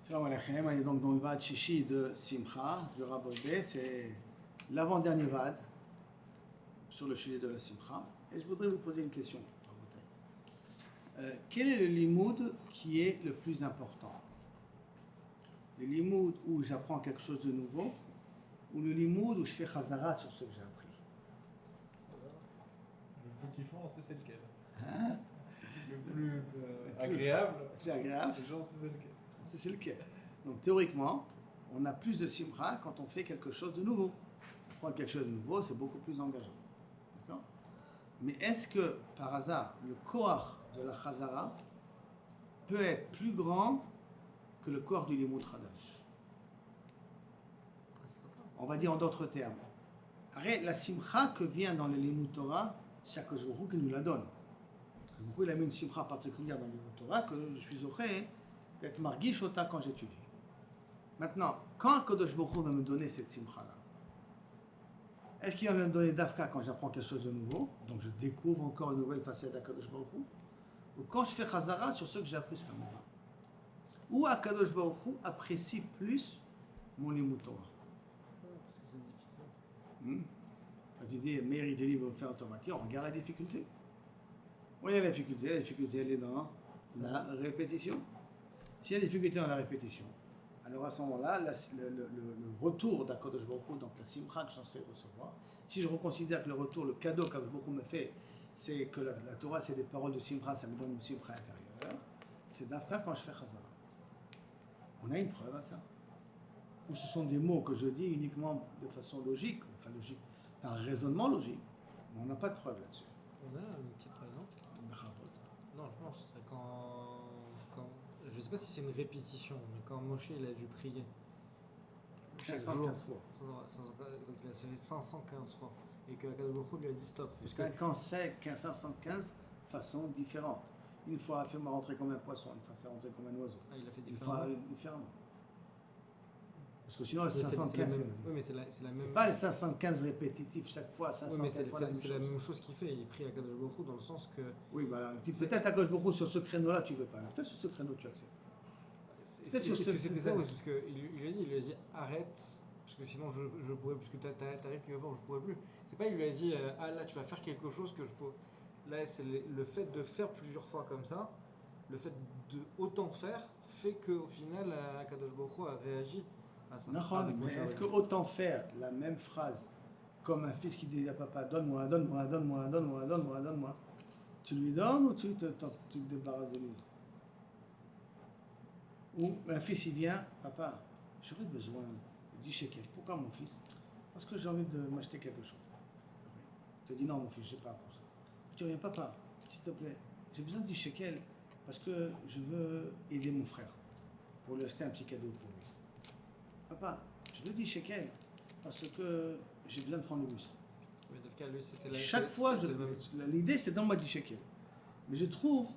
Shalom Aleichem, on est donc dans le Vad Shishi de Simcha, du Rav Osbe, c'est l'avant-dernier Vad sur le sujet de la Simcha. Et je voudrais vous poser une question. Quel est le limoud qui est le plus important? Le limoud où j'apprends quelque chose de nouveau ou le limoud où je fais chazara sur ce que j'ai appris? Le plus kiffant, c'est lequel? Hein? Le plus agréable. Le plus agréable? Les gens, c'est lequel? C'est lequel? Donc théoriquement, on a plus de simcha quand on fait quelque chose de nouveau. Apprendre quelque chose de nouveau, c'est beaucoup plus engageant. D'accord? Mais est-ce que, par hasard, le koach de la chazara peut être plus grand que le koach du limud chadash? On va dire en d'autres termes. La simcha que vient dans le limud Torah, c'est Akadosh Baruch Hu qui nous la donne. Akadosh Baruch Hu, il a mis une simcha particulière dans le limud Torah que je suis zoché d'être margish ota quand j'étudie. Maintenant, quand Akadosh Baruch Hu va me donner cette simcha-là, est-ce qu'il va me donner d'Afka quand j'apprends quelque chose de nouveau, donc je découvre encore une nouvelle facette d'Akadosh Baruch Hu, ou quand je fais chazara sur ce que j'ai appris jusqu'à maintenant? Ou Akadosh Baruch Hu apprécie plus mon limud Torah? Parce que c'est difficile. Quand tu dis, Meir, il te dit, il va faire automatique, on regarde la difficulté. Où est la difficulté? La difficulté, elle est dans la répétition. S'il y a des difficultés dans la répétition, alors à ce moment-là, le retour d'Akadosh Baruch Hu, donc la simcha que je suis censé recevoir, si je reconsidère que le retour, le cadeau qu'Akadosh Baruch Hu me fait, c'est que la Torah, c'est des paroles de simcha, ça me donne une simcha intérieure, c'est d'Afka quand je fais chazara. On a une preuve à ça. Ou ce sont des mots que je dis uniquement de façon logique, enfin logique, par raisonnement logique, mais on n'a pas de preuve là-dessus. On a une petite preuve, non? Non, je pense. Quand, je sais pas si c'est une répétition, mais quand Moshe il a dû prier. 515 fois. Donc il a serré 515 fois. Et que Akadosh Baruch Hu lui a dit stop. C'est 515 façons différentes. Une fois, fais-moi rentrer comme un poisson, une fois, fais rentrer comme un oiseau. Ah, il a fait Une fois, différemment. différemment. Parce que sinon, le Mais 515, oui, mais c'est la même. c'est pas les 515 répétitifs chaque fois, Oui, 515 mais fois la même c'est la chose. même chose qu'il fait. Il prie Akadosh Baruch Hu dans le sens que. Oui, voilà. Peut-être à Akadosh Baruch Hu, sur ce créneau-là, tu veux pas. Peut-être sur ce créneau, tu acceptes. Peut-être que c'était ça, oui, parce qu'il lui a dit arrête, parce que sinon je pourrais, puisque t'arrives quelque part où je pourrais plus. C'est pas, il lui a dit ah là tu vas faire quelque chose que je peux. Là c'est le fait de faire plusieurs fois comme ça, le fait de autant faire fait qu'au final Akadosh Baruch Hu a réagi à ça. Mais est-ce que autant faire la même phrase comme un fils qui dit à papa donne-moi, donne-moi, donne-moi, donne-moi, donne-moi, donne-moi, tu lui donnes ou tu te débarrasses de lui? Ou un fils il vient, papa, j'aurais besoin de 10 shekels. Pourquoi mon fils? Parce que j'ai envie de m'acheter quelque chose. Il te dit non mon fils, je n'ai pas pour ça. Tu reviens, papa, s'il te plaît, j'ai besoin de 10 shekels parce que je veux aider mon frère pour lui acheter un petit cadeau pour lui. Papa, je veux 10 shekels parce que j'ai besoin de prendre le bus. Mais dans le cas, lui, c'était Chaque fois, l'idée c'est donne-moi 10 shekels. Mais je trouve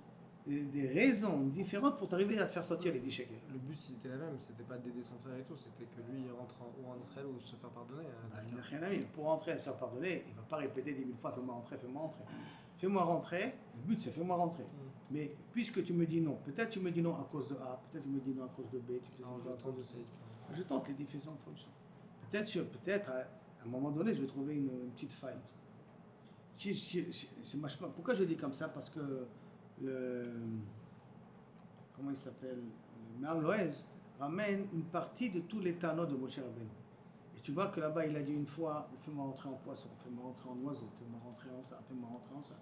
des raisons différentes pour t'arriver à te faire sortir les 10 shekels. Le but c'était la même, c'était pas d'aider son frère et tout, c'était que lui il rentre ou en Israël ou se faire pardonner. Il n'a rien à dire. Pour rentrer et se faire pardonner, il ne va pas répéter 10 000 fois fais-moi rentrer, fais-moi rentrer. Fais-moi rentrer, le but c'est fais-moi rentrer. Mais puisque tu me dis non, peut-être tu me dis non à cause de A, peut-être tu me dis non à cause de B, tu me dis non à cause de C. Je tente les différentes fonctions. Peut-être à un moment donné, je vais trouver une petite faille. Pourquoi je dis comme ça? Parce que comment il s'appelle, le Me'am Loez ramène une partie de tous les tanot de Moshe Rabbeinu. Et tu vois que là-bas, il a dit une fois, fais-moi rentrer en poisson, fais-moi rentrer en oiseau, fais-moi rentrer en ça, fais-moi rentrer en ça.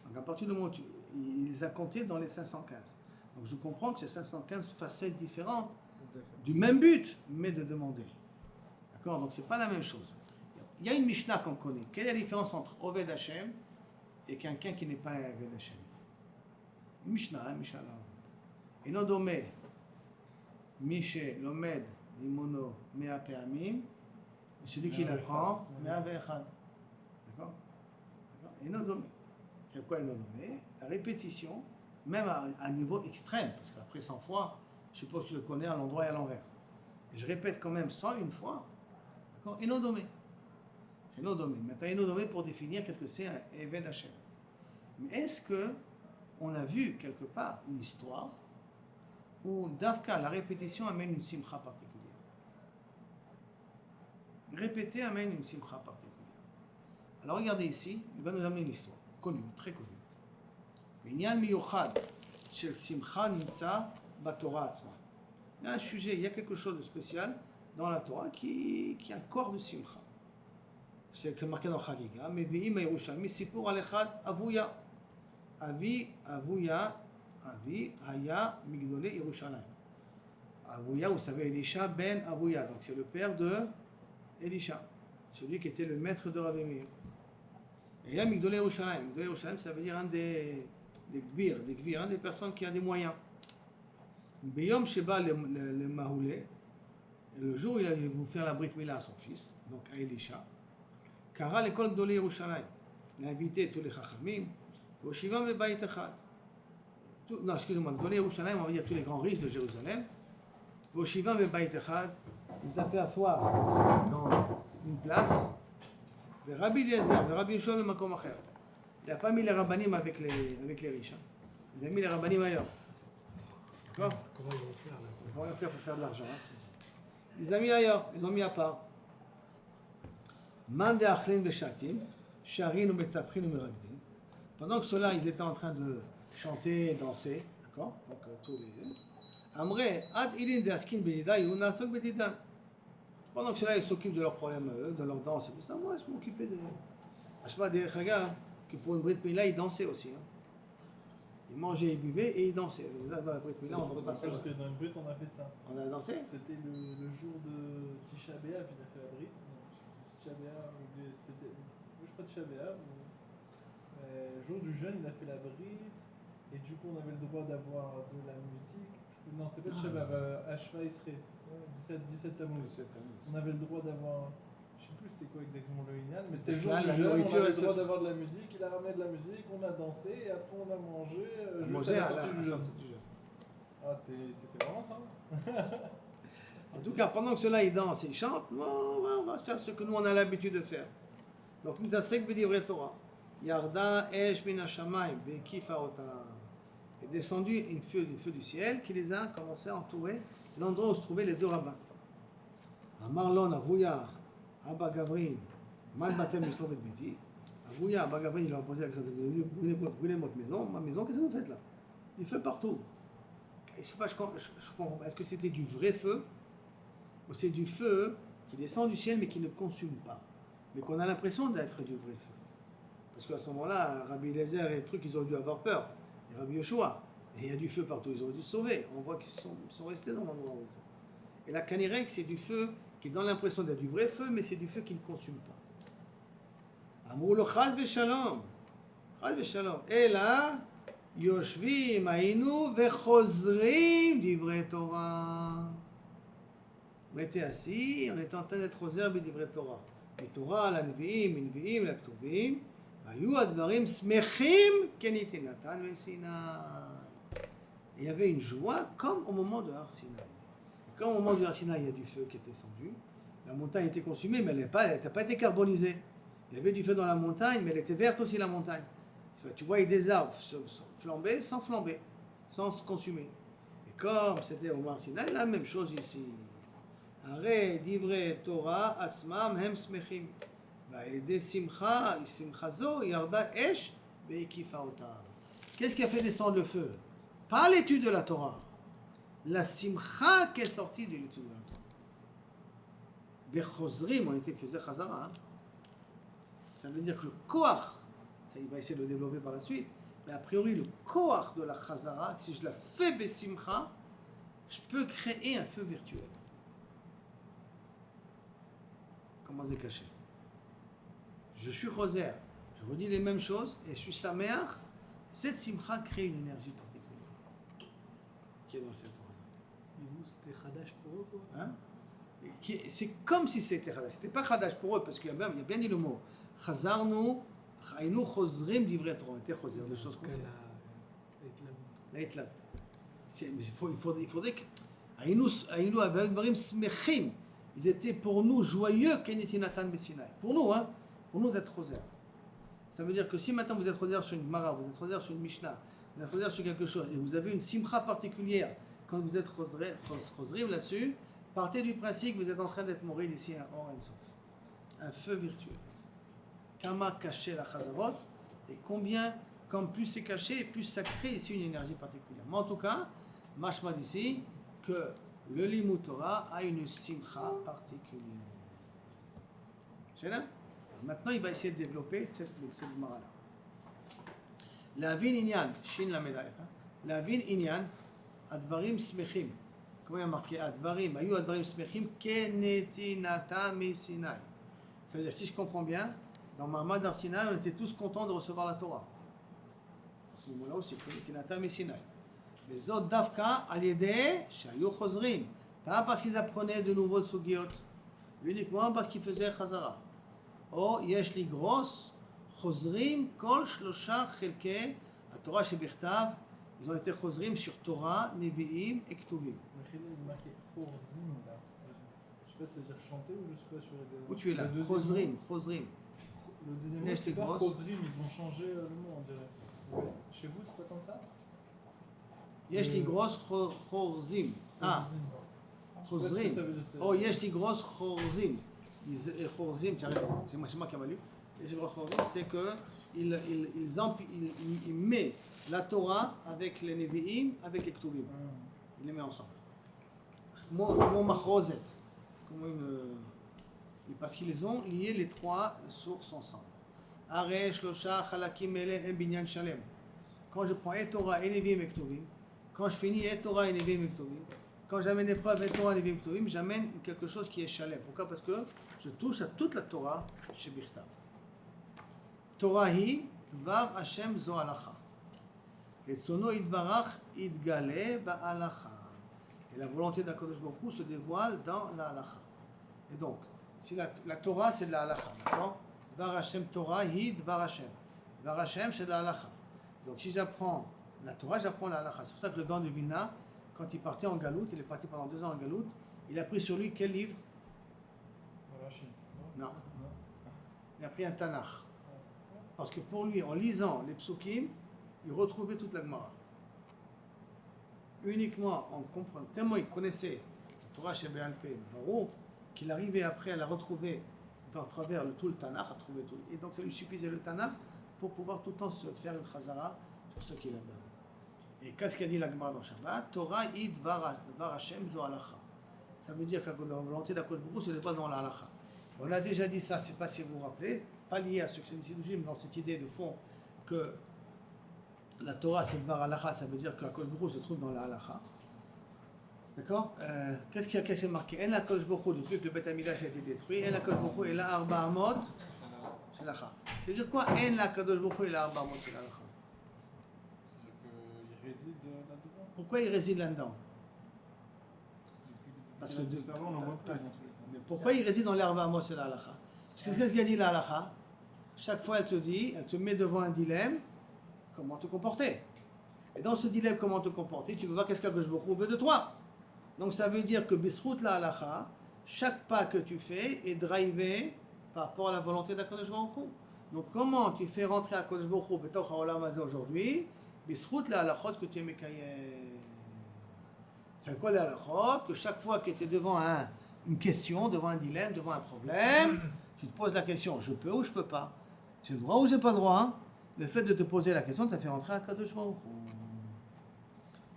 Donc à partir du moment où il les a comptés dans les 515. Donc je comprends que c'est 515 facettes différentes du même but, mais de demander. D'accord? Donc c'est pas la même chose. Il y a une Mishnah qu'on connaît. Quelle est la différence entre Oved Hashem et quelqu'un qui n'est pas un Oved Hashem? Une Mishnah, Mishnah. אינו דומה מי שלומד לימונו 100 פעמים celui qui l'apprend 101. D'accord? אינו דומה. C'est quoi אינו דומה? La répétition, même à un niveau extrême, parce qu'après 100 fois, je suppose que je le connais à l'endroit et à l'envers. Et je répète quand même 101 fois. D'accord? אינו דומה. C'est אינו דומה. Maintenant, אינו דומה pour définir qu'est-ce que c'est un Eved Hashem. Mais est-ce que on a vu quelque part une histoire où Dafka, la répétition amène une simcha particulière. Répéter amène une simcha particulière. Alors regardez ici, il va nous amener une histoire connue, très connue. Binyan miyuchad shel simcha nimtza baTorah atzma. Il y a un sujet, il y a quelque chose de spécial dans la Torah qui a un corps de simcha. C'est marqué dans Chagiga. Mevi'im Yerushalmi sipur al echad avuya. Avi haya migdolei Yerushalayim. Avuya, vous savez, Elisha ben Avuya. Donc c'est le père de Elisha, celui qui était le maître de Rabbi Meir. Et il y a Migdolei Yerushalayim. Migdolei Yerushalayim, ça veut dire un des gvir, un des personnes qui a des moyens. Beyom Sheba le Mahoulé, le jour où il a voulu faire la Brit Mila à son fils, donc à Elisha, Kara l'école Gdolei Yerushalayim. Il a invité tous les Chachamim, au Shivam et Baït Echad. Non, excusez-moi, Gdolei Yerushalayim, on va dire tous les grands riches de Jérusalem, au Shivam et Baït Echad. Il les a fait asseoir dans une place. Le Rabbi Eliezer, le Rabbi Yeshua et Makom Acher. Il n'a pas mis les rabbanim avec les riches. Hein. Il a mis les rabbanim ailleurs. D'accord? Comment ils vont faire là? Comment ils vont faire pour faire de l'argent? Hein. Ils les ont mis ailleurs, ils ont mis à part. Mande achlin beshatim, sharin ou betaprin ou meragdim. Pendant que ceux-là, ils étaient en train de chanter, danser, d'accord? Donc tous les... Amre, ad ilin de askin bedida, yuna sok bedida. Pendant que ceux-là, ils s'occupent de leurs problèmes, de leur danse et tout ça, moi, je m'occupais de... Je sais pas, des Chagas, que pour une Brit Mila, ils dansaient aussi. Hein. Ils mangeaient, ils buvaient et ils dansaient. Là, dans la Brit Mila, on ne pas ça. J'étais dans une Brit, on a fait ça. On a dansé? C'était le jour de Tisha B'Av, il a fait la Brit. Tisha B'Av, c'était... Je crois Tisha B'Av. Le jour du jeûne, il a fait la Brit. Et du coup, on avait le droit d'avoir de la musique. Non, c'était pas Tisha B'Av, Ashva Isré. 17 Tammuz. On avait le droit d'avoir, je sais plus c'était quoi exactement le Inyan, mais c'était le jour du jeûne, on avait le droit d'avoir de la musique, il a ramené de la musique, on a dansé et après on a mangé juste à la sortie du jeûne. Ah, c'était vraiment ça. En tout cas, pendant que ceux-là ils dansent et ils chantent, on va se faire ce que nous on a l'habitude de faire. Donc, Nitasek b'divrei Torah. Yarda esh min hashamayim ve'kifa otam. Est descendu un feu du ciel qui les a commencé à entourer l'endroit où se trouvaient les deux rabbins. Amar lon Avuya, Abba Gavrin, mal batem l'histoire de Biti. Avuya, Abba Gavrin, il leur a posé la question, vous brûlez votre maison, ma maison, qu'est-ce que vous faites là? Du feu partout. Je sais pas, je comprends. Est-ce que c'était du vrai feu ou c'est du feu qui descend du ciel mais qui ne consume pas, mais qu'on a l'impression d'être du vrai feu? Parce qu'à ce moment-là, Rabbi Eliezer et les trucs, ils auraient dû avoir peur. Et Rabbi Yoshua, et il y a du feu partout, ils auraient dû se sauver. On voit qu'ils sont restés dans l'endroit où ils sont. Et la Kanirek, c'est du feu qui donne l'impression d'être du vrai feu, mais c'est du feu qui ne consume pas. Amrou lo chaz v'shalom. Chaz v'shalom. Et là, yoshvim hainu v'chozrim divrei Torah. On était assis, on était en train d'être aux herbes divrei Torah. Les Torah, la Nevi'im, la Ktuvim. Hayu advarim smechim keniti natan ve'sinai. Il y avait une joie comme au moment de Har Sinaï. Quand au moment du Har Sinaï, il y a du feu qui est descendu, la montagne était consumée, mais elle n'était pas été carbonisée. Il y avait du feu dans la montagne, mais elle était verte aussi, la montagne. Tu voyais des arbres flamber, sans se consumer. Et comme c'était au Har Sinaï, la même chose ici. Are divrei Torah asmam hem smechim. Des simcha zo yarda esh ve'kifa otam. Qu'est-ce qui a fait descendre le feu? Pas l'étude de la Torah. La simcha qui est sortie de l'étude de la Torah. Des chozrim, on faisait chazara. Hein? Ça veut dire que le koach, ça il va essayer de le développer par la suite, mais a priori le koach de la chazara, si je la fais besimcha, je peux créer un feu virtuel. Comment c'est caché? Je suis choser, je redis les mêmes choses et je suis samer. Cette simcha crée une énergie particulière qui est dans cette Torah. Et nous, c'était Khadash pour eux, quoi. Hein? C'est comme si c'était Khadash. C'était pas Khadash pour eux, parce qu'il y a bien dit le mot. Chazarnu, chaynu chozrim divrei Torah. On était choser, des choses comme ça. La etlam. Il faudrait que. Aynu advarim smechim. Ils étaient pour nous joyeux keniti natan besinai. Pour nous, hein. Pour nous d'être choser. Ça veut dire que si maintenant vous êtes choser sur une Gemara, vous êtes choser sur une Mishnah, vous êtes choser sur quelque chose, et vous avez une simcha particulière quand vous êtes chosrim là-dessus, partez du principe que vous êtes en train d'être mouride ici à Or En Sof. Un feu virtuel. Kama caché la chazarot, et combien, comme plus c'est caché, plus ça crée ici une énergie particulière. Mais en tout cas, mashma d'ici, que le Limud Torah a une simcha particulière. C'est là. Maintenant, il va essayer de développer cette Gemara-là. La vin inyan, shin la médaille. La vin inyan, advarim smechim. Comment il y a marqué advarim? Ayu advarim smechim, kenetinata mesinai. C'est-à-dire, si je comprends bien, dans Mahamad Arsinaï, on était tous contents de recevoir la Torah. À ce moment-là aussi, kenetinata mesinai. Les autres davka, al-yedeh, shayu chozrim. Pas parce qu'ils apprenaient de nouveaux sugiot, uniquement parce qu'ils faisaient chazara. או יש לגרוס, חוזרים כל שלושה חלקי התורה שבכתב, ils ont été חוזרים sur תורה, נביאים וכתובים. Il est marqué Chorzim là. Je sais pas si ça veut dire chanter ou je suis pas sûr. Où tu es là? חוזרים, חוזרים. Le deuxième mot c'est pas Chozrim, ils ont changé le mot on dirait. Ouais. Chez vous c'est pas comme ça? יש לגרוס חורזים. חוזרים. או יש לגרוס חורזים. Chorzim, c'est moi qui ai lu. C'est que il met la Torah avec les Nevi'im, avec les Ktuvim. Il les met ensemble. Mon machrozet, parce qu'ils ont lié les trois sources ensemble. Are shlosha chalakim ele em binyan shalem. Quand je prends et Torah et Nevi'im et Ktuvim, quand je finis et Torah et Nevi'im et Ktuvim, quand j'amène des preuves et Torah et Nevi'im et Ktuvim, j'amène quelque chose qui est shalem. Pourquoi? Parce que je touche à toute la Torah chez Birtav. Torah hi dvar Hashem zo halacha. Et sono idbarach idgale ba'alacha. Et la volonté d'Akadosh Baruch Hu se dévoile dans la halacha. Et donc, si la Torah c'est de la halacha, d'accord? Dvar Hashem Torah hi dvar Hashem. Dvar Hashem c'est de la halacha. Donc si j'apprends la Torah, j'apprends la halacha. C'est pour ça que le Gaon de Vilna, quand il partait en galoute, il est parti pendant 2 ans en galoute, il a pris sur lui quel livre? Non. Il a pris un Tanakh. Parce que pour lui, en lisant les psukim, il retrouvait toute la Gemara. Uniquement en comprenant, tellement il connaissait la Torah chez Béalpé, Baruch, qu'il arrivait après à la retrouver dans travers tout le Tanakh, à trouver tout. Et donc ça lui suffisait le Tanakh pour pouvoir tout le temps se faire une chazara sur ce qu'il avait. Et qu'est-ce qu'a dit la Gemara dans Shabbat? Torah id var Hashem zo halacha. Ça veut dire que la volonté d'Akadosh Baruch Hu se dévoile dans la halacha. On a déjà dit ça, je ne sais pas si vous vous rappelez, pas lié à ce que c'est ici, mais dans cette idée de fond que la Torah c'est Dvar Halacha, ça veut dire qu'Akadosh Baruch Hu se trouve dans la Halacha. D'accord? Qu'est-ce qui est marqué? En Akadosh Baruch Hu, depuis que le Beth Amidash a été détruit, en Akadosh Baruch Hu est là Arba Amot c'est l'Halacha. Ça veut dire quoi? En Akadosh Baruch Hu est là Arba Amot c'est l'Halacha. C'est-à-dire qu'il réside là-dedans? Pourquoi il réside là-dedans? Parce que mais pourquoi il réside dans l'Arba Amot c'est l'Halacha? Qu'est-ce qu'il a dit la halacha? Chaque fois elle te dit, elle te met devant un dilemme, comment te comporter. Et dans ce dilemme, comment te comporter, tu veux voir qu'est-ce qu'Akadosh Baruch Hu veut de toi. Donc ça veut dire que bisrout la halacha, chaque pas que tu fais est drivé par rapport à la volonté d'Akadosh Baruch Hu. Donc comment tu fais rentrer Akadosh Baruch Hu betoch haolam hazeh aujourd'hui, bisrout la halachot que tu es mekayem. C'est quoi la halachot? Que chaque fois que tu es devant une question, devant un dilemme, devant un problème, tu te poses la question, je peux ou je peux pas? J'ai le droit ou j'ai pas le droit? Le fait de te poser la question, ça fait rentrer à Kadosh Baruch Hu.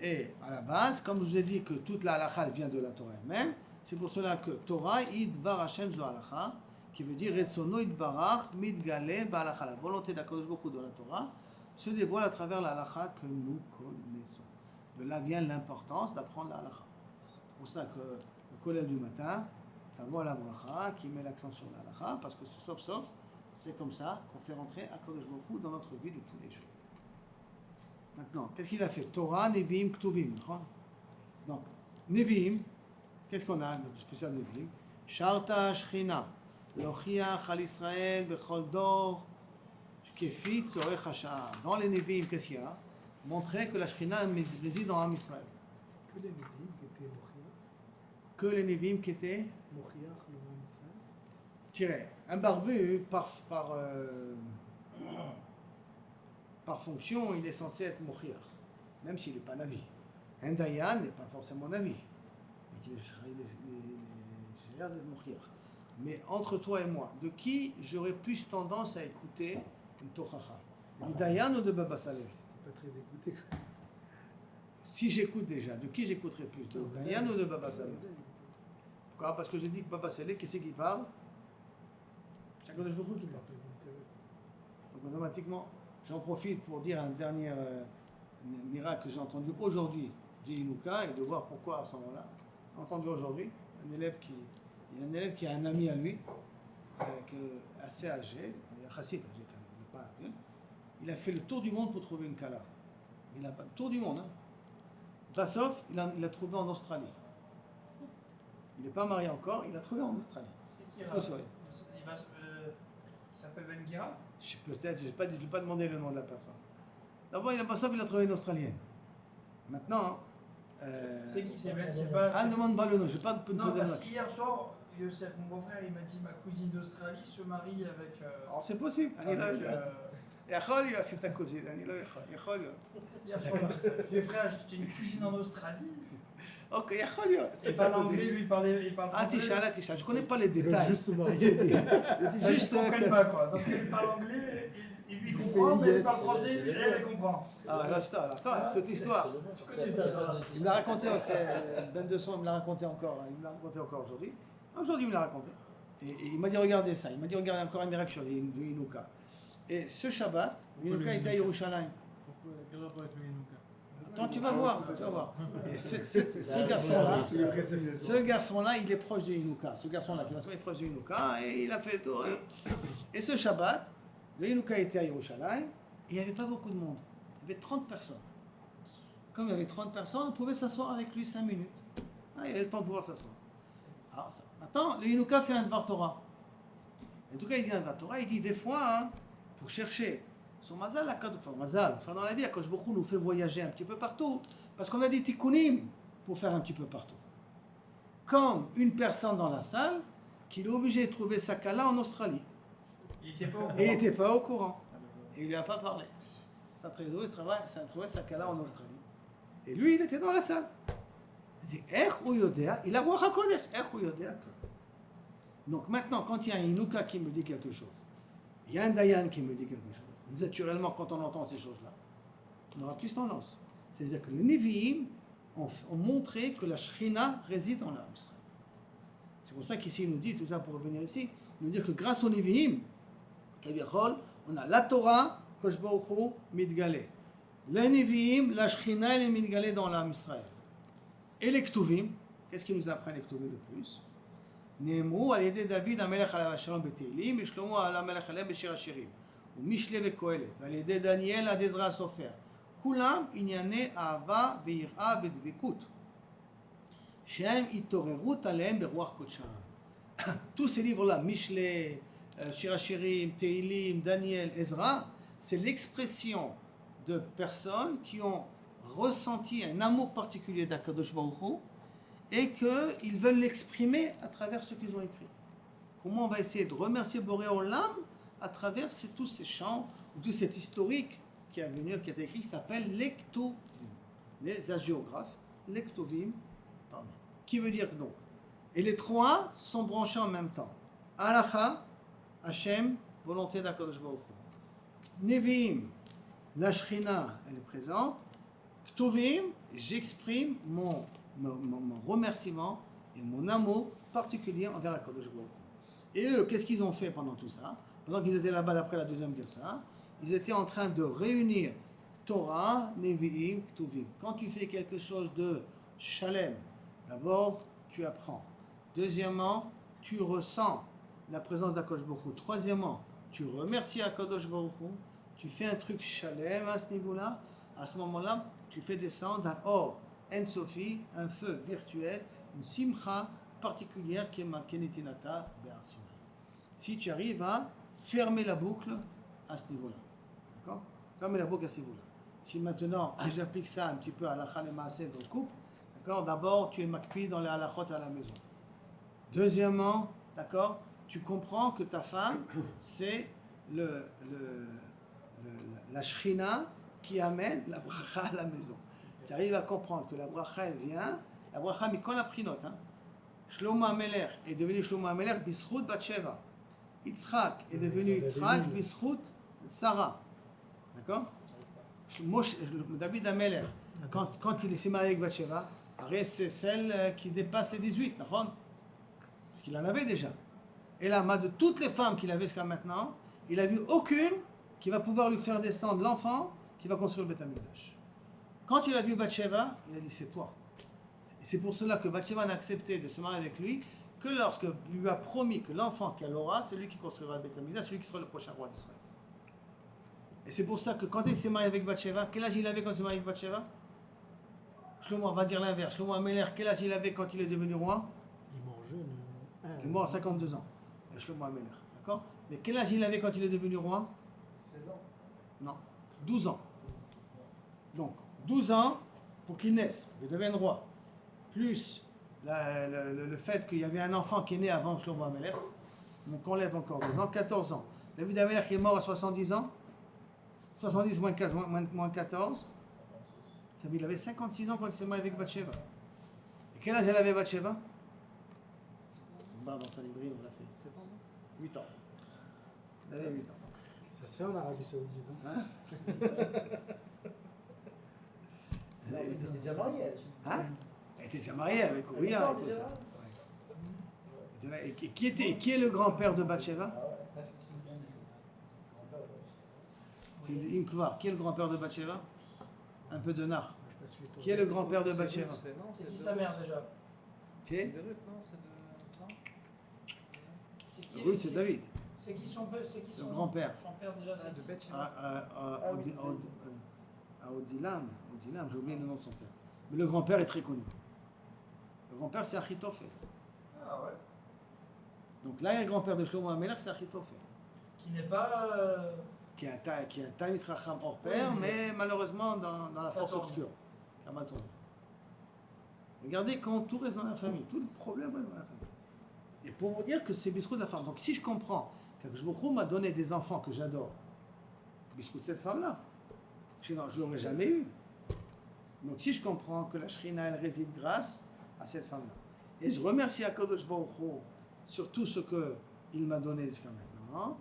Et à la base, comme je vous ai dit que toute la halakha vient de la Torah elle-même, c'est pour cela que Torah idvar Hashem zo halakha, qui veut dire Retzono idbarach midgale ba'halakha. La volonté d'Akadosh Baruch Hu de la Torah se dévoile à travers la halakha que nous connaissons. De là vient l'importance d'apprendre la halakha. C'est pour ça que le kollel du matin, t'as la bracha qui met l'accent sur la halakha, parce que sauf, c'est comme ça qu'on fait rentrer Akadosh Baruch Hu dans notre vie de tous les jours. Maintenant, qu'est-ce qu'il a fait? Torah, Nevi'im, Ktuvim. Donc, Nevi'im, qu'est-ce qu'on a de spécial Nevi'im? Sharta Shechina, Lochiach al Israël, Bechol Dor, Kefi Tzorech Hasha'ar. Dans les Nevi'im, qu'est-ce qu'il y a? Montrer que la Shechina réside dans Am Israël. Que les Nevi'im qui étaient Mochiach. Que les Nevi'im qui étaient Mochiach, le Am Israël. Tiré. Un barbu, par fonction, il est censé être Mochiach, même s'il n'est pas Navi. Un Dayan n'est pas forcément un ami. Donc il est shayar d'être mochiach. Mais entre toi et moi, de qui j'aurais plus tendance à écouter une tochacha? Du Dayan ou de Baba Saleh? C'était pas très écouté. Si j'écoute déjà, de qui j'écouterais plus? De Dayan ou de Baba Saleh? Pourquoi? Parce que j'ai dit que Baba Saleh, qui c'est qui parle? C'est Akadosh Baruch Hu qui parle. Donc automatiquement, j'en profite pour dire un dernier miracle que j'ai entendu aujourd'hui d'Inuka et de voir pourquoi à ce moment-là. J'ai entendu aujourd'hui il y a un élève qui a un ami à lui, assez âgé, il est chassid, âgé, il n'est pas bien. Il a fait le tour du monde pour trouver une kala. Il a pas le tour du monde. Hein. Vassov, il l'a trouvé en Australie. Il n'est pas marié encore, il l'a trouvé en Australie. C'est qui Trop solide. Il s'appelle Ben Gira. Peut-être, je ne vais pas demander le nom de la personne. D'abord, il a trouvé une Australienne. Maintenant, C'est qui? C'est Ben? C'est pas. ah, ne demande pas le nom, je ne vais pas te Non, poser le nom. parce qu'hier soir, Youssef, mon beau-frère, il m'a dit ma cousine d'Australie se marie avec. Alors, c'est possible. C'est ta cousine. Hier soir, il m'a dit ça. Je lui ai dit, frère, j'ai une cousine en Australie. Ok, Il parle anglais, lui, il parle Ah, français. Tisha, je ne connais pas les détails. Juste se marier. Juste Je ne comprends pas quoi. Parce qu'il parle anglais, il lui comprend, mais il parle français, elle comprend. Ah, attends, toute l'histoire. Tu connais ça, toi. Il me l'a raconté, Ben 200, il me l'a raconté encore. Il me l'a raconté encore aujourd'hui. Aujourd'hui, il me l'a raconté. Et il m'a dit, regardez ça. Il m'a dit, regardez encore un miracle sur Inuka. Et ce Shabbat, Inuka était à Yerushalayim. Pourquoi quel rapport avec le Inuka? Attends, tu vas voir. Et ce garçon-là, il est proche de Inuka. Ce garçon-là, qui est proche de Inuka, et il a fait le tour. Et ce Shabbat, le Inuka était à Yerushalayim, et il n'y avait pas beaucoup de monde. Il y avait 30 personnes. Comme il y avait 30 personnes, on pouvait s'asseoir avec lui 5 minutes. Ah, il avait le temps de pouvoir s'asseoir. Alors, maintenant, le Inuka fait un Dvar Torah. En tout cas, il dit un Dvar Torah, il dit des fois, hein, pour chercher son mazal, enfin dans la vie, Akadosh Baruch Hu nous fait voyager un petit peu partout, parce qu'on a des tikkunim pour faire un petit peu partout. Comme une personne dans la salle, qui est obligé de trouver sa kala en Australie. Il était pas au courant. Et il n'était pas au courant. Et il lui a pas parlé. Ça a trouvé sa kala en Australie. Et lui, il était dans la salle. Il dit, il a Ruach HaKodesh. Donc maintenant, quand il y a un Inuka qui me dit quelque chose, il y a un Dayan qui me dit quelque chose, naturellement, quand on entend ces choses-là, on aura plus tendance. C'est-à-dire que les Nevi'im ont montré que la Shrina réside dans l'âme Israël. C'est pour ça qu'ici, il nous dit, tout ça pour revenir ici, il nous dit que grâce aux Nevi'im, on a la Torah, Kosh Baruch Hu, Midgale. Les Nevi'im, la Shrina, elle est Midgale dans l'âme Israël. Et les Ktuvim, qu'est-ce qui nous apprend les Ktuvim de plus? נאמרו על ידי דוד המלך עליו השלום בתהילים, ושלמה על המלך עליהם בשיר השירים, ומשלי וקהלת, ועל ידי דניאל עד עזרא הסופר. כולם ענייני אהבה ויראה ודבקות, שהם התעוררות עליהם ברוח קודשם. Tous ces livres-là, Mishlei, Shir HaShirim, Tehillim, Daniel, Ezra, c'est l'expression de personnes qui ont ressenti un amour particulier d'Akadosh Baruch Hu, et qu'ils veulent l'exprimer à travers ce qu'ils ont écrit. Comment on va essayer de remercier Boré Olam à travers tous ces chants, ou tout cet historique qui a été écrit, qui s'appelle les Ktuvim, les hagiographes, les Ktuvim, pardon. Qui veut dire donc. Et les trois sont branchés en même temps. Halacha, Hashem, volonté d'Akadosh Baruch Hu. Nevi'im, la Shrina, elle est présente. Ktuvim, j'exprime mon remerciement et mon amour particulier envers Akadosh Baruch Hu. Et eux, qu'est-ce qu'ils ont fait pendant tout ça? Pendant qu'ils étaient là-bas après la deuxième Girsa, ils étaient en train de réunir Torah, Nevi'im, Ktuvim. Quand tu fais quelque chose de shalem, d'abord, tu apprends. Deuxièmement, tu ressens la présence d'Akadosh Baruch Hu. Troisièmement, tu remercies Akadosh Baruch Hu. Tu fais un truc shalem à ce niveau-là. À ce moment-là, tu fais descendre un or En Sofi, un feu virtuel, une simcha particulière qui est ma Kenetinata Be'ar Sinai. Si tu arrives à fermer la boucle à ce niveau-là, d'accord? Fermer la boucle à ce niveau-là. Si maintenant j'applique ça un petit peu à la Khalé Maaseh dans le couple, d'accord? D'abord, tu es makpi dans les halachot à la maison. Deuxièmement, d'accord? Tu comprends que ta femme, c'est la shrina qui amène la bracha à la maison. tu arrives à comprendre que la bracha, elle vient, la bracha, mais quand la pris note, hein, Shlomo HaMelech est devenu Shlomo HaMelech Bisrout Batsheva. Yitzhak est devenu Yitzhak Bisrout Sarah. D'accord? David HaMelech, quand il s'est marié avec Batsheva, c'est celle qui dépasse les 18, d'accord? Parce qu'il en avait déjà. Et là, de toutes les femmes qu'il avait jusqu'à maintenant, il n'a vu aucune qui va pouvoir lui faire descendre l'enfant qui va construire le Beth Amikdash. Quand il a vu Batsheva, il a dit c'est toi. Et c'est pour cela que Batsheva n'a accepté de se marier avec lui que lorsque lui a promis que l'enfant qu'elle aura, c'est lui qui construira le Beth Amikdash, celui qui sera le prochain roi d'Israël. Et c'est pour ça que quand il s'est marié avec Batsheva, quel âge il avait quand il s'est marié avec Batsheva? Shlomo, on va dire l'inverse. Shlomo HaMelech, quel âge il avait quand il est devenu roi? Il est mort jeune. Il est mort à 52 ans. Shlomo HaMelech, d'accord? Mais quel âge il avait quand il est devenu roi? 16 ans. Non, 12 ans. Donc, 12 ans pour qu'il naisse, pour qu'il devienne roi. Plus le fait qu'il y avait un enfant qui est né avant Shlomo HaMelech, donc on lève encore 2 ans, 14 ans. David HaMelech qui est mort à 70 ans, 70 moins 14, ça veut dire qu'il avait 56 ans quand il s'est marié avec Batsheva. Et quel âge elle avait Batsheva? Dans Sanhedrin, on l'a fait. 7 ans, non? 8 ans. Elle avait 8 ans. Ça se fait en Arabie Saoudite. Hein? Non, mais t'étais déjà marié, elle. Hein? Elle était déjà mariée avec Uriah et tout ça. Ouais. Et qui est le grand-père de Batsheva? C'est Imkva. Qui est le grand-père de Batsheva? Un peu de nar. Qui est le grand-père de Batsheva? C'est qui sa mère déjà? Qui est? C'est de Ruth, non? C'est de. Non? Ruth, c'est David. C'est qui son père? C'est qui son grand-père. Son père déjà, c'est De Bathsheba. À Odilam, j'ai oublié le nom de son père. Mais le grand-père est très connu. Le grand-père, c'est Achitophel. Ah ouais. Donc là, il y a le grand-père de Shlomo HaMelech, c'est Achitophel. Qui n'est pas. Qui est un Talmid Chacham hors pair, Oui, mais malheureusement dans la force tourné. obscure. Qui a mal tourné. Regardez quand tout reste dans la famille, tout le problème reste dans la famille. Et pour vous dire que c'est Bisrout de la femme. Donc si je comprends qu'Akadosh Baruch Hu m'a donné des enfants que j'adore, Bisrout de cette femme-là, je ne l'aurais jamais eu. Donc si je comprends que la Shrina, elle réside grâce à cette femme-là. Et je remercie Akadosh Baruch Hu sur tout ce qu'il m'a donné jusqu'à maintenant.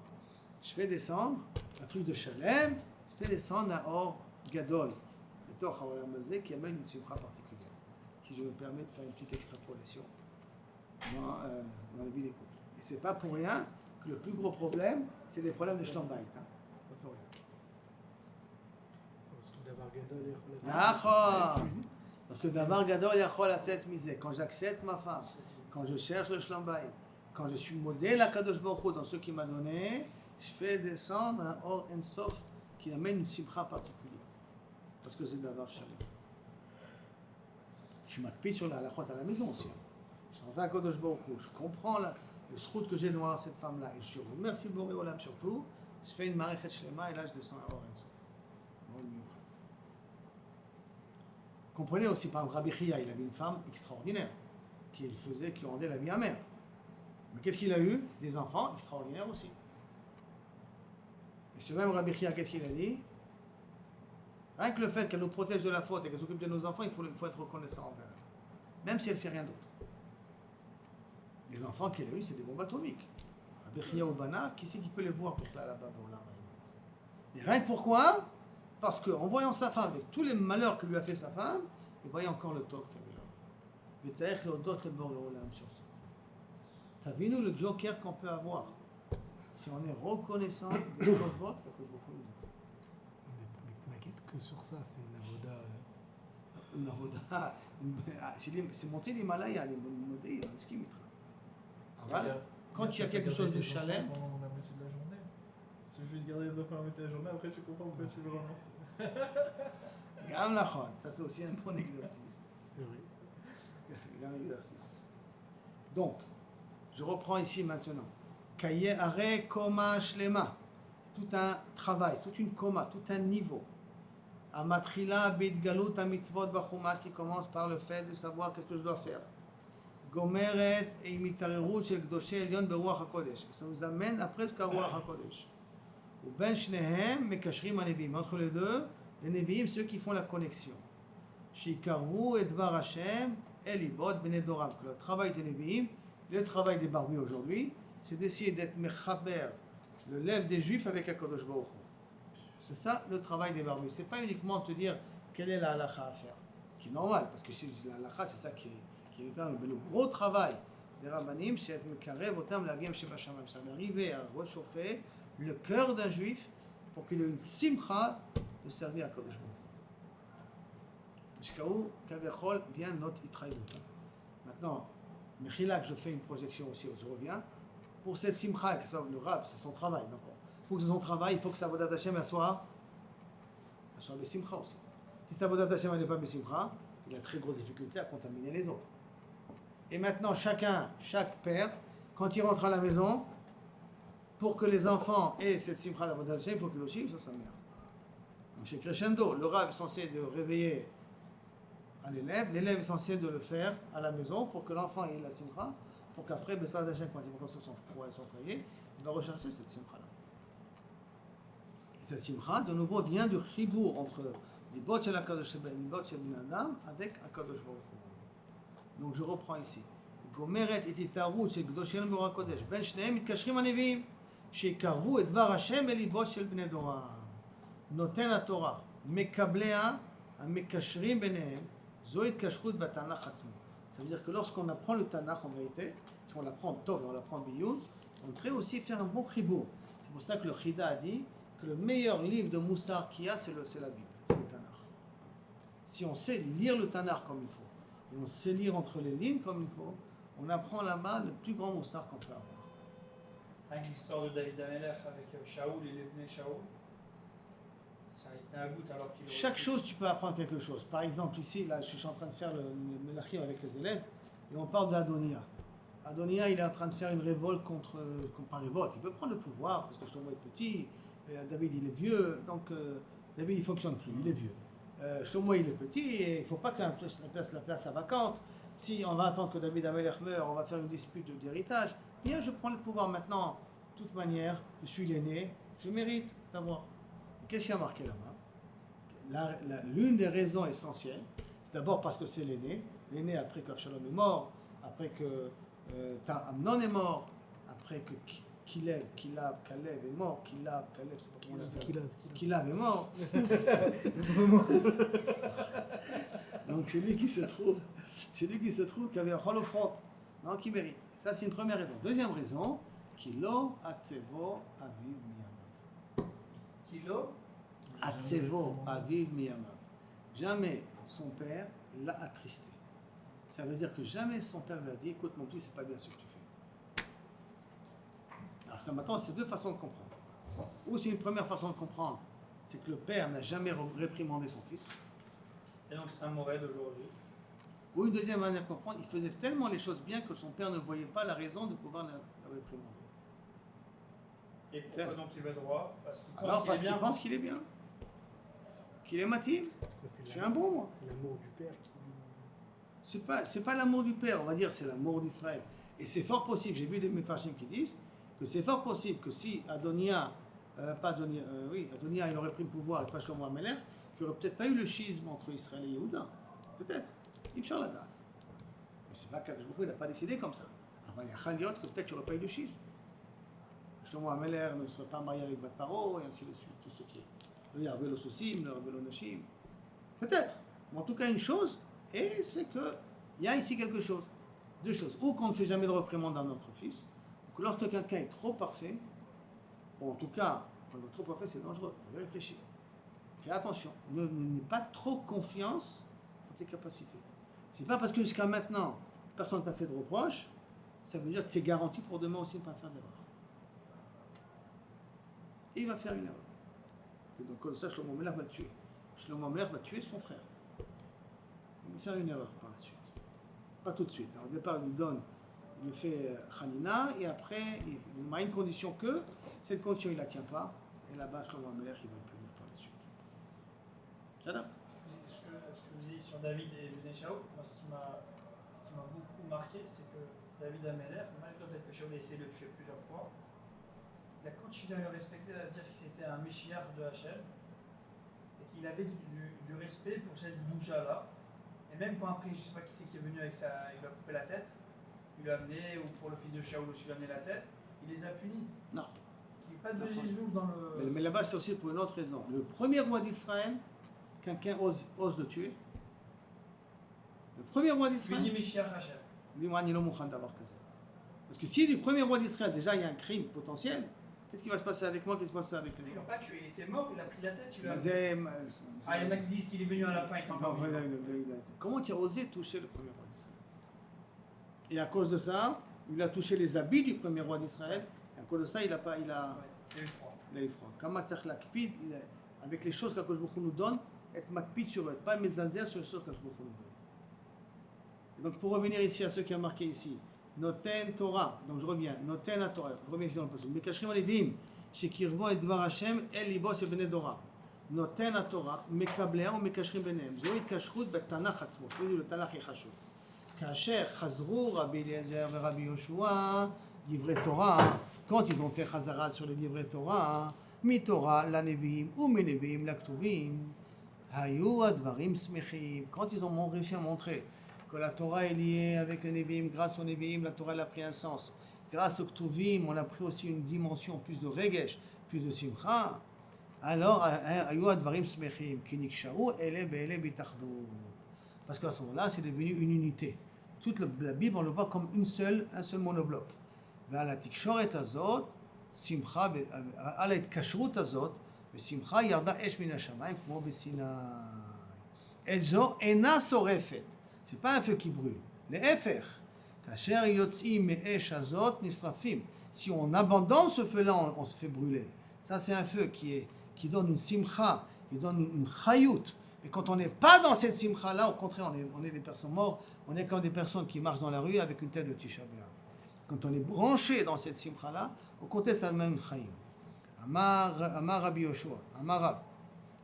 Je fais descendre un truc de Shalem, je fais descendre un or gadol, le Torah Olam Hazeh, qui amène une simcha particulière. Si je me permets de faire une petite extrapolation dans la vie des couples. Et c'est pas pour rien que le plus gros problème, c'est des problèmes de Shlom Bayit. Hein. Pas pour rien. Parce que Davar Gadol est Parce que Davar Gadol Yachol Aset Misé. Quand j'accepte ma femme, quand je cherche le Shlom Bayit, quand je suis modèle à Kadosh Baruch Hu dans ce qu'il m'a donné, je fais descendre un or ensof qui amène une simcha particulière. Parce que c'est Davar Shalem. Je suis makpid sur la halachot à la maison aussi. Je suis à Kadosh Baruch Hu, je comprends le srout que j'ai devant cette femme-là et je remercie Boré Olam surtout. Je fais une marechet shlema et là je descends un or ensof. Comprenez aussi, par exemple, Rabbi Chia, il avait une femme extraordinaire qui rendait la vie amère. Mais qu'est-ce qu'il a eu? Des enfants extraordinaires aussi. Et ce même Rabbi Chia, qu'est-ce qu'il a dit? Rien que le fait qu'elle nous protège de la faute et qu'elle s'occupe de nos enfants, il faut être reconnaissant envers elle. Même si elle ne fait rien d'autre. Les enfants qu'il a eus, c'est des bombes atomiques. Rabbi Chia ou Bana, qui c'est qui peut les voir là-bas? Mais rien que pourquoi? Parce qu'en voyant sa femme, avec tous les malheurs que lui a fait sa femme, il voyait encore le tov qu'il y avait là. Mais tu sais, d'autres sur ça. T'as vu nous le joker qu'on peut avoir? Si on est reconnaissant des tovot, c'est que beaucoup nous avons. Mais t'inquiète que sur ça, c'est une avoda. C'est monter l'Himalaya, les modèles, ce qui mitra. Quand il y a quelque chose de chalem. Pendant la moitié de la journée. Il suffit de garder les enfants la moitié de la journée, après tu comprends pourquoi tu veux remercier. Gam Lachon, ça c'est aussi un bon exercice. C'est vrai. Gam exercice. Donc, je reprends ici maintenant. Kaye are koma shlema. Tout un travail, toute une koma, tout un niveau. Amatrila bidgalut mitzvot bachumash qui commence par le fait de savoir qu'est-ce que je dois faire. Gomeret et imitarerut shel gdoshe elyon beruach hakodesh. Ça nous amène après ce qu'Ruach hakodesh. Ou ben shnehem mekashrim anevim. Entre les deux, les neviim, ceux qui font la connexion. Shikarvu et Dvar Hashem Elibot Bnei Doram. Le travail des Nevi'im, le travail des barbus aujourd'hui, c'est d'essayer d'être mechaber, le lève des Juifs avec HaKadosh Baruch Hu. C'est ça le travail des barbus. C'est pas uniquement te dire quelle est la halakha à faire, qui est normal, parce que la halakha, c'est ça qui est permis. Mais le gros travail des rabbanim, c'est être mekarev otam l'aviem sheba shamayim. Ça d'arriver à réchauffer le cœur d'un juif pour qu'il ait une simcha de servir à Kadosh Baruch Hu. Jusqu'où kavechol vient notre itraïvut. Maintenant, Mechilak, je fais une projection aussi, je reviens. Pour cette simcha, que ça, le rab, c'est son travail. Donc, pour que son travail, il faut que sa vodat Hashem soit besimcha aussi. Si sa vodat Hashem n'est pas besimcha, il a très grosse difficulté à contaminer les autres. Et maintenant, chaque père, quand il rentre à la maison, pour que les enfants aient cette simcha d'avodat Hashem, il faut qu'il aussi soit sa mère. Donc chez Crescendo, le rab est censé de réveiller à l'élève est censé de le faire à la maison pour que l'enfant ait la simcha, pour qu'après, Bessar Hashem, quand il va construire son foyer, il va rechercher cette simcha-là. Et cette simcha, de nouveau, vient du chibour entre les bottes de l'Akadosh Baruch Hu et les bottes de Adam avec Akadosh Baruch Hu. Donc je reprends ici. Gomeret et Itarout, c'est Gdoshen Bora Kodesh. Ben Shneim, Mitkashrim Anevim, Shekarvu et Dvar Hashem et les bottes de Bnei Doram. Noten la Torah, Mekablea, Mekashrim Benehem, Zoïd Kashrut Batanach Hatzmo. Ça veut dire que lorsqu'on apprend le Tanakh en vérité, si on l'apprend Tov et on l'apprend Biyoun, on devrait aussi faire un bon chibour. C'est pour ça que le Chida a dit que le meilleur livre de Moussar qu'il y a, c'est la Bible, c'est le Tanakh. Si on sait lire le Tanakh comme il faut, et on sait lire entre les lignes comme il faut, on apprend là-bas le plus grand Moussar qu'on peut avoir. Avec l'histoire de David Amelech avec Shaoul et les Bnei Shaoul, ça a été un goût alors qu'il Chaque chose, tu peux apprendre quelque chose. Par exemple, ici, là, je suis en train de faire le Melachim avec les élèves, et on parle d'Adonia. Adonia, il est en train de faire une révolte pas révolte, il veut prendre le pouvoir, parce que Shlomo est petit, David, il est vieux, donc David, il ne fonctionne plus, il est vieux. Shlomo, il est petit, et il ne faut pas qu'un la place à vacante. Si on va attendre que David Amelech meure, on va faire une dispute d'héritage. Bien, je prends le pouvoir maintenant. De toute manière, je suis l'aîné, je mérite d'avoir. Qu'est-ce qu'il y a marqué là-bas? L'une des raisons essentielles, c'est d'abord parce que c'est l'aîné. L'aîné après qu'Avshalom est mort, après que Amnon est mort, après que Kalev est mort, Kalev, c'est pas comment on l'appelle. Kilav est mort. Donc c'est lui qui se trouve qui avait un holofront, non, qui mérite. Ça c'est une première raison. Deuxième raison, Kilo Atsevo Aviv Miyamav. Kilo Atsevo Aviv Miyamav. Jamais son père l'a attristé. Ça veut dire que jamais son père lui a dit, écoute mon petit, c'est pas bien ce que tu fais. Alors ça maintenant, c'est deux façons de comprendre. Ou c'est une première façon de comprendre, c'est que le père n'a jamais réprimandé son fils. Et donc c'est un mauvais d'aujourd'hui. Ou une deuxième manière de comprendre, il faisait tellement les choses bien que son père ne voyait pas la raison de pouvoir la réprimander. Et pourquoi donc il va droit? Parce qu'il pense Alors qu'il parce est bien. qu'il pense qu'il est bien. Qu'il est matim. Je suis un bon moi. C'est l'amour du père qui. C'est pas l'amour du père, on va dire, c'est l'amour d'Israël. Et c'est fort possible, j'ai vu des Mefarshim qui disent que c'est fort possible que si Adonia, Adonia, il aurait pris le pouvoir et pas Shlomo Amelech, qu'il n'y aurait peut-être pas eu le schisme entre Israël et Yehuda. Peut-être. Il fait la date. Mais c'est pas qu'Akadosh Baruch Hu, il n'a pas décidé comme ça. Avant, il y a Chaliot que peut-être qu'il n'y aurait pas eu le schisme. Shlomo Amelech ne serait pas marié avec Bat Paro, et ainsi de suite, tout ce qui est. Le Yarbel Sosim, le Yarbel Nashim. Peut-être. Mais en tout cas, une chose, et c'est qu'il y a ici quelque chose. Deux choses. Ou qu'on ne fait jamais de réprimande à notre fils, ou que lorsque quelqu'un est trop parfait, ou en tout cas, quand il est trop parfait, c'est dangereux. On va réfléchir. Fais attention. N'aie pas trop confiance en tes capacités. C'est pas parce que jusqu'à maintenant, personne ne t'a fait de reproche, ça veut dire que tu es garanti pour demain aussi de ne pas faire d'erreur. Et il va faire une erreur. Donc comme ça, Shlomo Amelech va le tuer. Shlomo Amelech va tuer son frère. Il va faire une erreur par la suite. Pas tout de suite. Alors, au départ, il lui fait Hanina, et après, il met une condition que cette condition, il ne la tient pas, et là-bas, Shlomo Amelech, il va le punir par la suite. Ça va? Ce que vous dites sur David et Bnei Shaoul, moi ce qui m'a beaucoup marqué, c'est que David Amelech, malgré le fait que Shaoul ait essayé de le tuer plusieurs fois, il a continué à le respecter, à dire que c'était un Meshiach de Hachem, et qu'il avait du respect pour cette doucha-là, Et même quand après, je sais pas qui c'est qui est venu avec ça, il lui a coupé la tête, il l'a amené, ou pour le fils de Shaoul aussi, il lui a amené la tête, il les a punis. Non. Il n'y a pas de Jésus dans le. Mais là-bas, c'est aussi pour une autre raison. Le premier roi d'Israël, quelqu'un ose le tuer. Le premier roi Lui d'Israël, dit Meshiach Hachem. lui, moi, Nilo Mouchan d'avoir Kaza. Parce que si du premier roi d'Israël, déjà, il y a un crime potentiel, qu'est-ce qui va se passer avec moi, qu'est-ce qui va se passer avec lui? Ils l'ont pas tué, il était mort, il a pris la tête, il a. Mais Ah, il y en a qui disent qu'il est venu à la fin, il est encore vivant. comment tu as osé toucher le premier roi d'Israël? Et à cause de ça, il a touché les habits du premier roi d'Israël. Et à cause de ça, il a Ouais, il a eu froid. il a eu froid. Kamatzach lakpid, avec les choses qu'Akadosh Baruch Hu nous donne, être makpid sur eux, pas mezalzer sur les choses qu'Akadosh Baruch Hu nous donne. Et donc pour revenir ici à ce qui a marqué ici, Noten Torah, donc je reviens, Noten la Torah, je reviens ici dans le passage, Mekashrim alevim, shekirvo et dvar Hashem, el libo shel bnei Dora. Noten la Torah, mekablea ou mekashrim benem. Zo itkashrut betanach atzmo. Le Tanakh est chashuv. כאשר חזרו רבי אליעזר ורבי יהושע דברי תורה, quand ils ont fait חזרה sur les דברי תורה, מתורה לנביאים ומנביאים לכתובים, היו הדברים שמחים. Quand ils ont réussi à montrer que la Torah est liée avec les Nevi'im, grâce aux Nevi'im, la Torah elle a pris un sens. Grâce aux Ktuvim, on a pris aussi une dimension plus de Regesh, plus de Simcha. Alors, היו הדברים שמחים, כי נקשרו אלה באלה בהתאחדות. Parce qu'à ce moment-là, c'est devenu une unité. Toute la Bible, on le voit comme un seul monobloc. ועל התקשורת הזאת, שמחה, על ההתקשרות הזאת, בשמחה ירדה אש מן השמיים כמו בסיני. את זו אינה שורפת. C'est pas un feu qui brûle. להפך, כאשר יוצאים מאש הזאת נשרפים. Si on abandonne ce feu-là, on se fait brûler. Ça, c'est un feu qui donne une simcha, qui donne une chayut. Mais quand on n'est pas dans cette simcha-là, au contraire, on est des personnes mortes, on est comme des personnes qui marchent dans la rue avec une tête de Tisha B'Av. Quand on est branché dans cette simcha-là, au contraire, ça donne une chayim. Amar Rabbi Yoshua, Amar Rab,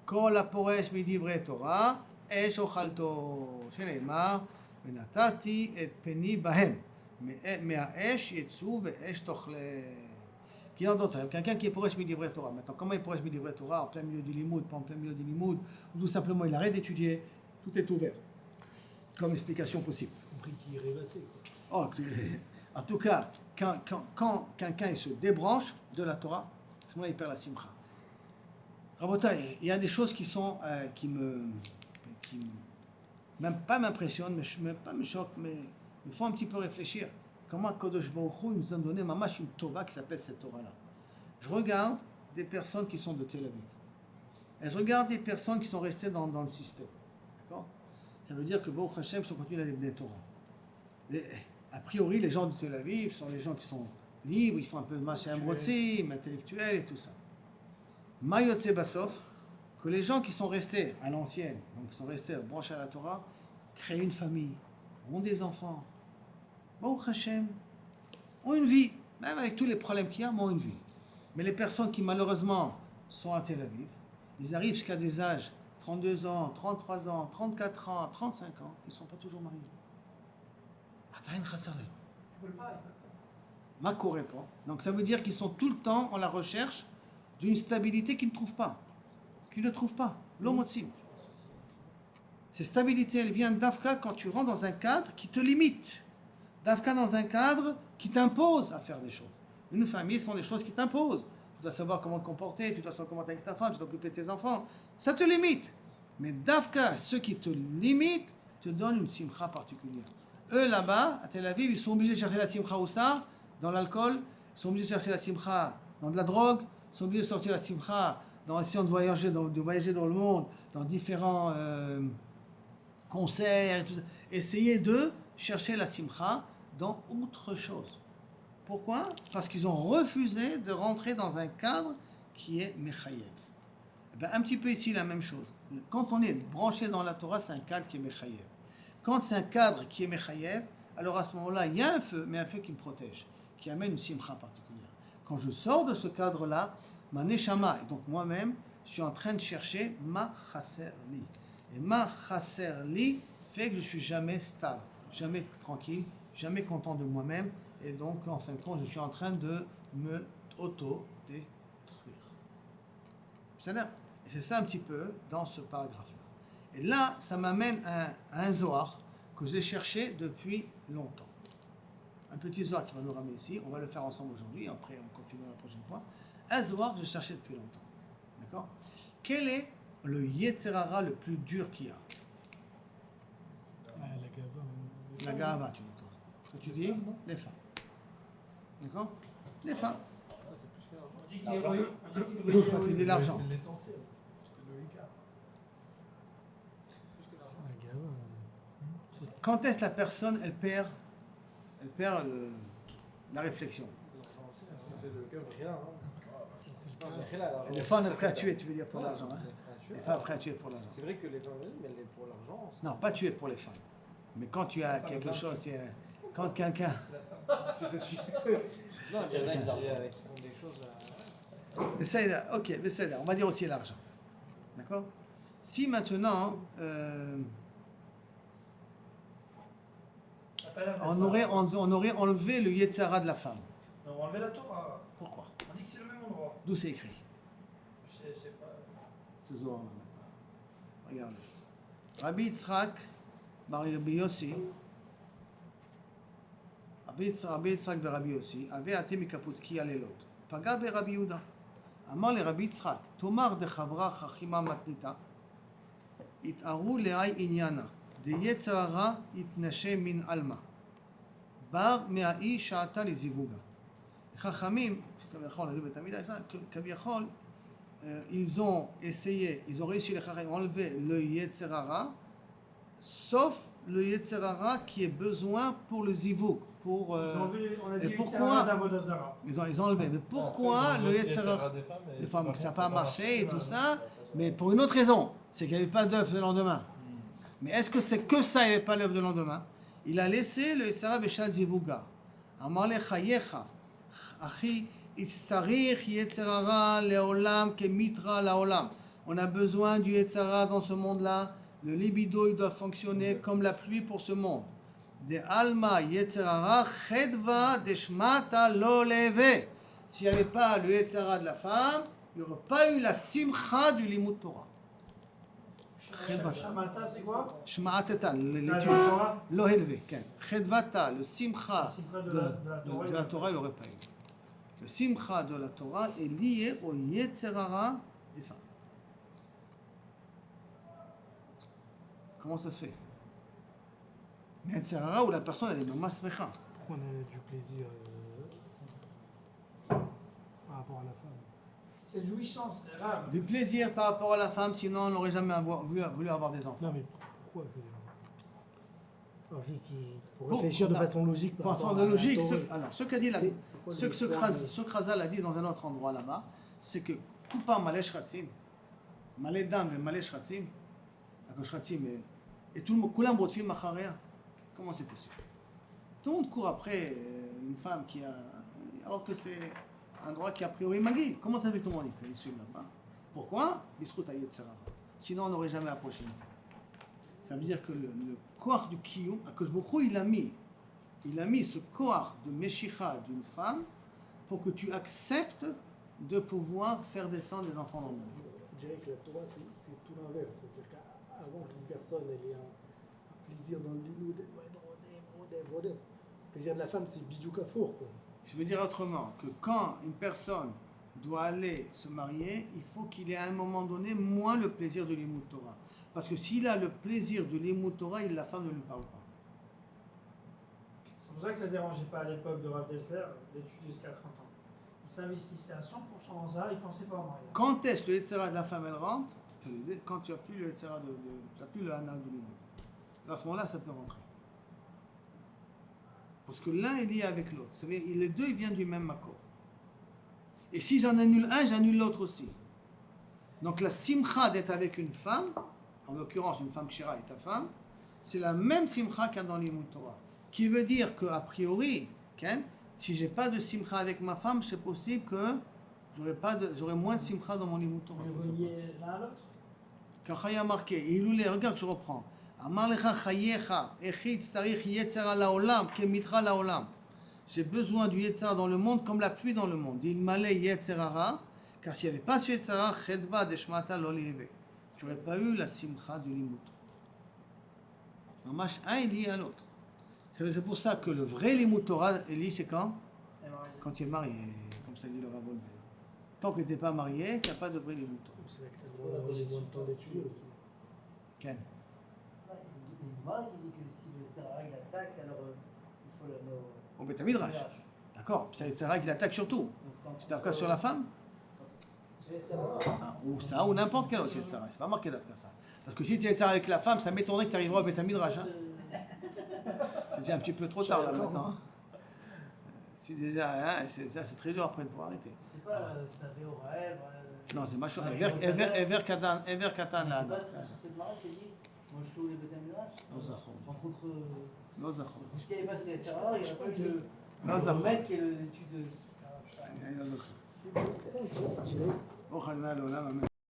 Kol הפורש מדברי תורה, אש אוכלתו, שנאמר, ונתתי את פני בהם, מהאש יצאו ואש תאכלם. Qui dans d'autres termes, quelqu'un qui est porèche midivre Torah. Maintenant, comment il est porèche midivre Torah en plein milieu du limoud, pas en plein milieu du limoud, ou tout simplement il arrête d'étudier, tout est ouvert, comme explication possible. J'ai compris qu'il est rêvassé. Oh, en tout cas, quand quelqu'un il se débranche de la Torah, à ce moment-là il perd la simcha. Rabotai, il y a des choses qui sont, qui même pas m'impressionnent, mais pas me choquent, mais me font un petit peu réfléchir. Comment Kadosh Baruch Hu nous a donné mamash une Torah qui s'appelle cette Torah-là. Je regarde des personnes qui sont de Tel Aviv. Et je regarde des personnes qui sont restées dans le système. D'accord? Ça veut dire que Baruch Hashem sont continués à les Bnei Torah. Et, a priori, les gens de Tel Aviv sont les gens qui sont libres, ils font un peu de machem rotzim, intellectuels et tout ça. Mayotse Basof, que les gens qui sont restés à l'ancienne, donc qui sont restés branchés à la Torah, créent une famille, ont des enfants. Baruch Hashem, ont une vie, même avec tous les problèmes qu'il y a, ont une vie. Mais les personnes qui malheureusement sont à Tel Aviv, ils arrivent jusqu'à des âges 32 ans, 33 ans, 34 ans, 35 ans, ils ne sont pas toujours mariés. Ils veulent pas. Mako répond. Donc ça veut dire qu'ils sont tout le temps en la recherche d'une stabilité qu'ils ne trouvent pas. Qu'ils ne trouvent pas. L'homotsim. Cette stabilité, elle vient d'Afka quand tu rentres dans un cadre qui te limite. D'Afka dans un cadre qui t'impose à faire des choses. Une famille, ce sont des choses qui t'imposent. Tu dois savoir comment te comporter, tu dois savoir comment t'être avec ta femme, tu dois t'occuper de tes enfants. Ça te limite. Mais d'Afka, ceux qui te limitent, te donnent une simcha particulière. Eux, là-bas, à Tel Aviv, ils sont obligés de chercher la simcha où ça? Dans l'alcool. Ils sont obligés de chercher la simcha dans de la drogue. Ils sont obligés de sortir la simcha dans essayant de voyager dans le monde, dans différents concerts et tout ça. Essayer de chercher la simcha dans autre chose. Pourquoi? Parce qu'ils ont refusé de rentrer dans un cadre qui est mechayev. Un petit peu ici la même chose. Quand on est branché dans la Torah, c'est un cadre qui est mechayev. Quand c'est un cadre qui est mechayev, alors à ce moment-là, il y a un feu, mais un feu qui me protège, qui amène une simcha particulière. Quand je sors de ce cadre-là, ma neshama, et donc moi-même, je suis en train de chercher ma chaser li. Et ma chaser li fait que je suis jamais stable, jamais tranquille, jamais content de moi-même, et donc en fin de compte, je suis en train de me auto-détruire. Et c'est ça un petit peu dans ce paragraphe-là. Et là, ça m'amène à un Zohar que j'ai cherché depuis longtemps. Un petit Zohar qui va nous ramener ici. On va le faire ensemble aujourd'hui. Après, on continue la prochaine fois. Un Zohar que j'ai cherché depuis longtemps. D'accord? Quel est le Yetzer Hara le plus dur qu'il y a? La gaba. La Gahava, tu dis toi. Toi, tu dis les femmes. D'accord? Les femmes. C'est plus que l'argent. On dit qu'il est joyeux. On dit qu'il est Toi, joyeux. tu dis l'argent. C'est l'essentiel. C'est le Ika. Plus que l'argent. La gaba. Quand est-ce la personne, elle perd la réflexion? Si c'est le cas, rien. Hein. Et les femmes sont prêtes à tuer, tu veux dire, pour l'argent. Hein? Les femmes prêtes à tuer pour l'argent. C'est vrai que les femmes, mais pour l'argent. Non, pas tuer pour les femmes. Mais quand tu as quelque chose, quand quelqu'un... Non, il y en a qui font des choses. Ok, mais c'est on va dire aussi l'argent. D'accord? Si maintenant, on aurait enlevé le Yetzer Hara de la femme. On va enlever la Torah. Pourquoi? On dit que c'est le même endroit. D'où c'est écrit? C'est pas. Ce Zohar là maintenant. Regarde. Rabbi Yitzhak bar Rabbi Yossi, Rabbi Yitzhak bar Rabbi Yossi, avait até mikaputki alelot. Paga be Rabbi Yehuda. אמר לרבי יצחק, תאמר דחברה חכימה מתניתה, התארו לאי עניינה, דיצר הרע יתנשא מן עלמא, בר מהאי שעתה לזיווגה. חכמים, כביכול, ils ont réussi à enlever le Yetzer Hara, sauf le Yetzer Hara qui est besoin pour le zivug. Pour, On a dit pourquoi d'Avodazara. ils ont enlevé. Mais pourquoi le Yetzer Hara des femmes, ça n'a pas marché et tout ça, mais pour une autre raison, c'est qu'il n'y avait pas d'œuf le lendemain. Mais est-ce que c'est que ça, il n'y avait pas l'œuf le lendemain? Il a laissé le Yetzer Hara Beshal Zivuga. Amar le Chayecha, Achi, Itzarich Yetzer Hara leolam kemitra laolam. On a besoin du Yetzer Hara dans ce monde-là. Le libido, il doit fonctionner comme la pluie pour ce monde. De alma Yetzer Hara chedva deshmata lo leve. S'il n'y avait pas le Yetzer Hara de la femme, il n'y aurait pas eu la simcha du limud Torah. Shamata, c'est quoi? Shma'ateta, l'étude. Torah. Lo élevé. Chedvata, le simcha de de la Torah, il n'aurait pas eu. Le simcha de la Torah est lié au Yetzer Hara des femmes. Comment ça se fait? Yetzer Hara où la personne elle est mamash smecha. Pourquoi on a du plaisir par rapport à la femme? C'est jouissance, c'est grave. Du plaisir par rapport à la femme, sinon on n'aurait jamais voulu avoir des enfants. Non, mais pourquoi c'est... Alors, juste pour réfléchir de façon logique. Par rapport à la logique, ce qu'a dit ce Khazal a dit dans un autre endroit là-bas, c'est que Kupa Malé Shratzim, Malé Dam et Malé Shratzim, et tout le monde, Kulam Botfim Macharia. Comment c'est possible? Tout le monde court après une femme qui a. Alors que c'est un droit qui a priori Magui. Comment ça fait tout le monde qui suit là-bas? Pourquoi? Biscout à Yetzer Hara. Sinon on n'aurait jamais approché une femme. Ça veut dire que le koach du Kiyum, Akadosh Baruch Hu, il a mis ce koach de Meshicha d'une femme pour que tu acceptes de pouvoir faire descendre des enfants dans le monde. Je dirais que la Torah, c'est tout l'inverse. C'est-à-dire qu'avant qu'une personne ait un plaisir dans le limoud, le plaisir de la femme, c'est bidou kafour, quoi. Je veux dire autrement, que quand une personne doit aller se marier, il faut qu'il ait à un moment donné moins le plaisir de l'Imout Torah. Parce que s'il a le plaisir de l'Imout Torah, la femme ne lui parle pas. C'est pour ça que ça ne dérangeait pas à l'époque de Rav Dessler d'étudier jusqu'à 30 ans. Il s'investissait à 100% dans ça, il ne pensait pas au mariage. Quand est-ce que le Yetzer Hara de la femme elle rentre? Quand tu n'as plus le Yetzer Hara tu n'as plus le Hana de l'Imout. À ce moment-là, ça peut rentrer. Parce que l'un est lié avec l'autre. Les deux ils viennent du même accord. Et si j'en annule un, j'annule l'autre aussi. Donc la simcha d'être avec une femme, en l'occurrence une femme kshira et ta femme, c'est la même simcha qu'il y a dans l'Imout Torah. Qui veut dire qu'a priori, si j'ai pas de simcha avec ma femme, c'est possible que j'aurai moins de simcha dans mon Imout Torah. Vous reliez l'un à l'autre? Car il y a marqué, regarde, je reprends. J'ai besoin du Yetzer Hara dans le monde comme la pluie dans le monde. Il m'allait Yetzer Hara, car s'il n'y avait pas ce Yetzer Hara, tu n'aurais pas eu la simcha du limut. Mamash, un est lié à l'autre. C'est pour ça que le vrai limut Torah, Eli, c'est quand? Et marié. Quand tu es marié, comme ça dit le Rav Goldberg. Tant que tu n'es pas marié, tu n'as pas de vrai limut Torah. C'est là que tu as le droit d'avoir moins de temps d'étudier aussi. Ken. Il y a une marque qui dit que si le Tzara il attaque, alors il faut le. Au Beth Midrash. D'accord, c'est le Tzara qui l'attaque surtout. Tu t'attaques sur la femme? C'est le Tzara. Ah, ou ça, ou n'importe quel autre Tzara. C'est pas marqué là que ça. Parce que si tu es Tzara avec la femme, ça m'étonnerait que tu arriveras au Beth Midrash. Hein. C'est déjà un petit peu trop tard là maintenant. Hein. C'est déjà, hein, c'est très dur après de pouvoir arrêter. C'est pas ça fait au rêve. Non, c'est machin. Ever Katan là. C'est sur cette marque qui dit moi je fais les Beth Midrash. Non, Zachon. Rencontre. Non, Zachon. Si elle est passée à Tzara, il n'y aurait pas eu de. Non, Zachon. Remède qui est l'étude de. Non, Zachon. Oh, Khadna, l'Olam, Amen.